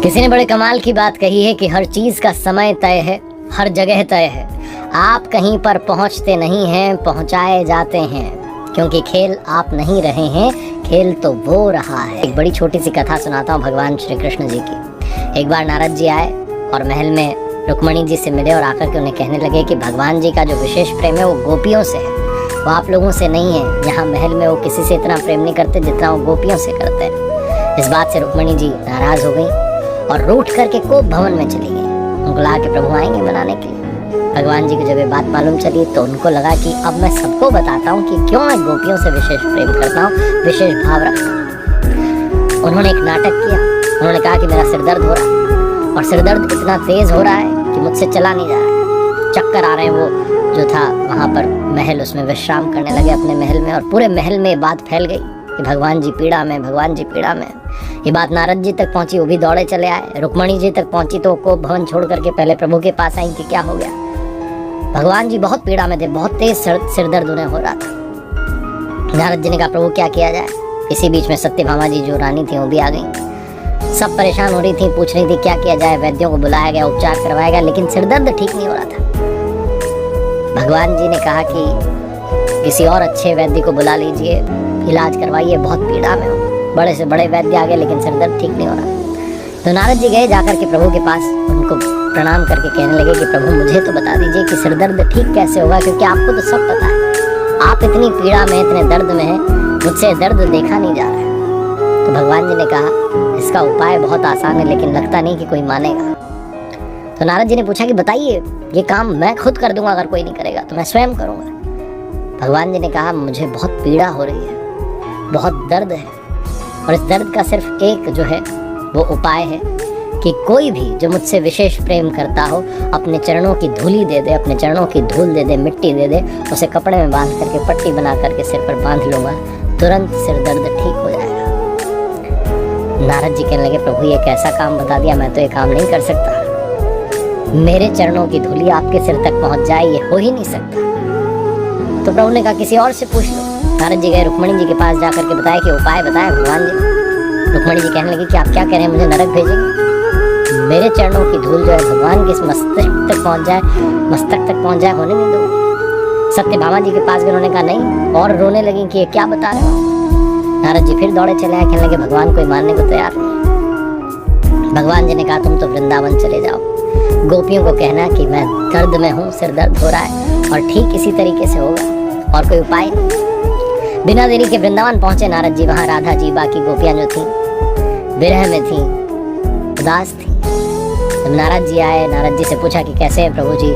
किसी ने बड़े कमाल की बात कही है कि हर चीज का समय तय है, हर जगह तय है। आप कहीं पर पहुंचते नहीं हैं, पहुंचाए जाते हैं, क्योंकि खेल आप नहीं रहे हैं, खेल तो वो रहा है। एक बड़ी छोटी सी कथा सुनाता हूँ भगवान श्री कृष्ण जी की। एक बार नारद जी आए और महल में रुक्मणी जी से मिले और आकर के उन्हें कहने लगे कि भगवान जी का जो विशेष प्रेम है वो गोपियों से है, वो आप लोगों से नहीं है। यहाँ महल में वो किसी से इतना प्रेम नहीं करते जितना वो गोपियों से करते हैं। इस बात से रुक्मणी जी नाराज हो गई और रूठ करके कोप भवन में चली गई। उनको लगा कि प्रभु आएंगे मनाने के लिए। भगवान जी को जब ये बात मालूम चली तो उनको लगा कि अब मैं सबको बताता हूँ कि क्यों मैं गोपियों से विशेष प्रेम करता हूँ, विशेष भाव रखता हूँ। उन्होंने एक नाटक किया। उन्होंने कहा कि मेरा सिर दर्द हो रहा है और सिर दर्द इतना तेज हो रहा है कि मुझसे चला नहीं जा रहा है, चक्कर आ रहे हैं। वो जो था वहाँ पर महल, उसमें विश्राम करने लगे अपने महल में, और पूरे महल में ये बात फैल गई कि भगवान जी पीड़ा में, भगवान जी पीड़ा में। ये बात नारद जी तक पहुंची, वो भी दौड़े चले आए। रुक्मणी जी तक पहुंची तो कोप भवन छोड़ करके पहले प्रभु के पास आई कि क्या हो गया। भगवान जी बहुत पीड़ा में थे, बहुत तेज सिर दर्द उन्हें हो रहा था। नारद जी ने कहा प्रभु क्या किया जाए। इसी बीच में सत्यभामा जी जो रानी थी वो भी आ गई। सब परेशान हो रही थी, पूछ रही थी क्या किया जाए। वैद्यों को बुलाया गया, उपचार करवाया गया, लेकिन सिर दर्द ठीक नहीं हो रहा था। भगवान जी ने कहा कि किसी और अच्छे वैद्य को बुला लीजिए, इलाज करवाइए, बहुत पीड़ा में हो। बड़े से बड़े वैद्य आ गए लेकिन सिर दर्द ठीक नहीं हो रहा। तो नारद जी गए, जाकर के प्रभु के पास उनको प्रणाम करके कहने लगे कि प्रभु मुझे तो बता दीजिए कि सिर दर्द ठीक कैसे होगा, क्योंकि आपको तो सब पता है, आप इतनी पीड़ा में, इतने दर्द में हैं, मुझसे दर्द देखा नहीं जा रहा है। तो भगवान जी ने कहा इसका उपाय बहुत आसान है, लेकिन लगता नहीं कि कोई मानेगा। तो नारद जी ने पूछा कि बताइए, ये काम मैं खुद कर दूंगा, अगर कोई नहीं करेगा तो मैं स्वयं करूंगा। भगवान जी ने कहा मुझे बहुत पीड़ा हो रही है, बहुत दर्द है, और इस दर्द का सिर्फ एक जो है वो उपाय है कि कोई भी जो मुझसे विशेष प्रेम करता हो अपने चरणों की धूली दे दे, अपने चरणों की धूल दे दे, मिट्टी दे दे, उसे कपड़े में बांध करके, पट्टी बना करके सिर पर बांध लूंगा, तुरंत सिर दर्द ठीक हो जाएगा। नारद जी कहने लगे प्रभु ये कैसा काम बता दिया, मैं तो ये काम नहीं कर सकता। मेरे चरणों की धूली आपके सिर तक पहुंच जाए, ये हो ही नहीं सकता। तो प्रभु ने कहा किसी और से पूछ लो। नारद जी गए, रुक्मणी जी के पास जाकर के बताया कि उपाय बताए भगवान जी। रुक्मणी जी कहने लगी कि आप क्या कह रहे हैं, मुझे नरक भेजेंगे? मेरे चरणों की धूल जो है भगवान के मस्तक तक पहुंच जाए, मस्तक तक पहुंच जाए, होने नहीं दो। सत्यभामा जी के पास गए, उन्होंने कहा नहीं, और रोने लगी कि ये क्या बता रहे हो। नारद जी फिर दौड़े चले आए, कहने लगे भगवान कोई मानने को तैयार नहीं। भगवान जी ने कहा तुम तो वृंदावन चले जाओ, गोपियों को कहना कि मैं दर्द में हूँ, सिर दर्द हो रहा है, और ठीक इसी तरीके से होगा, और कोई उपाय नहीं। बिना देरी के वृंदावन पहुंचे नारद जी। वहां राधा जी, बाकी गोपियां जो थी विरह में थी, उदास थी। जब नारद जी आए, नारद जी से पूछा कि कैसे हैं प्रभु जी,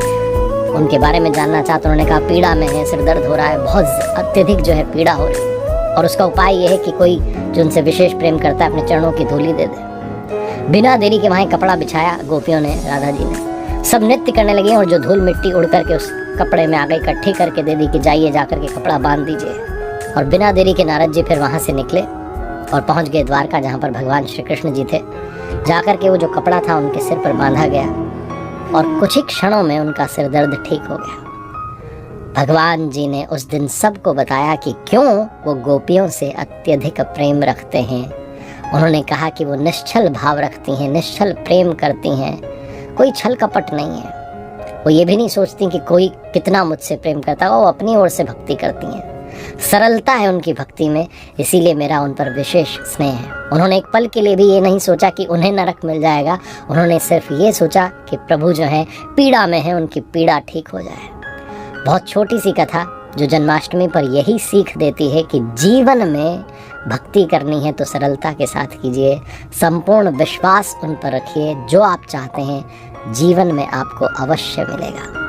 उनके बारे में जानना चाहते। उन्होंने कहा पीड़ा में है, सिर दर्द हो रहा है, बहुत अत्यधिक जो है पीड़ा हो रही है, और उसका उपाय यह है कि कोई जो उनसे विशेष प्रेम करता है अपने चरणों की धूली दे दे। बिना देरी के वहाँ कपड़ा बिछाया गोपियों ने, राधा जी ने। सब नृत्य करने लगे और जो धूल मिट्टी उड़ करके उस कपड़े में आ गई, इकट्ठी करके दे दी कि जाइए जाकर के कपड़ा बांध दीजिए। और बिना देरी के नारद जी फिर वहाँ से निकले और पहुँच गए द्वारका, जहाँ पर भगवान श्री कृष्ण जी थे। जाकर के वो जो कपड़ा था उनके सिर पर बांधा गया और कुछ ही क्षणों में उनका सिर दर्द ठीक हो गया। भगवान जी ने उस दिन सबको बताया कि क्यों वो गोपियों से अत्यधिक प्रेम रखते हैं। उन्होंने कहा कि वो निश्चल भाव रखती हैं, निश्चल प्रेम करती हैं, कोई छल कपट नहीं है। वो ये भी नहीं सोचती कि कोई कितना मुझसे प्रेम करता है, वो अपनी ओर से भक्ति करती हैं। सरलता है उनकी भक्ति में, इसीलिए मेरा उन पर विशेष स्नेह है। उन्होंने एक पल के लिए भी ये नहीं सोचा कि उन्हें नरक मिल जाएगा। उन्होंने सिर्फ ये सोचा कि प्रभु जो है पीड़ा में है, उनकी पीड़ा ठीक हो जाए। बहुत छोटी सी कथा जो जन्माष्टमी पर यही सीख देती है कि जीवन में भक्ति करनी है तो सरलता के साथ कीजिए, संपूर्ण विश्वास उन पर रखिए। जो आप चाहते हैं जीवन में आपको अवश्य मिलेगा।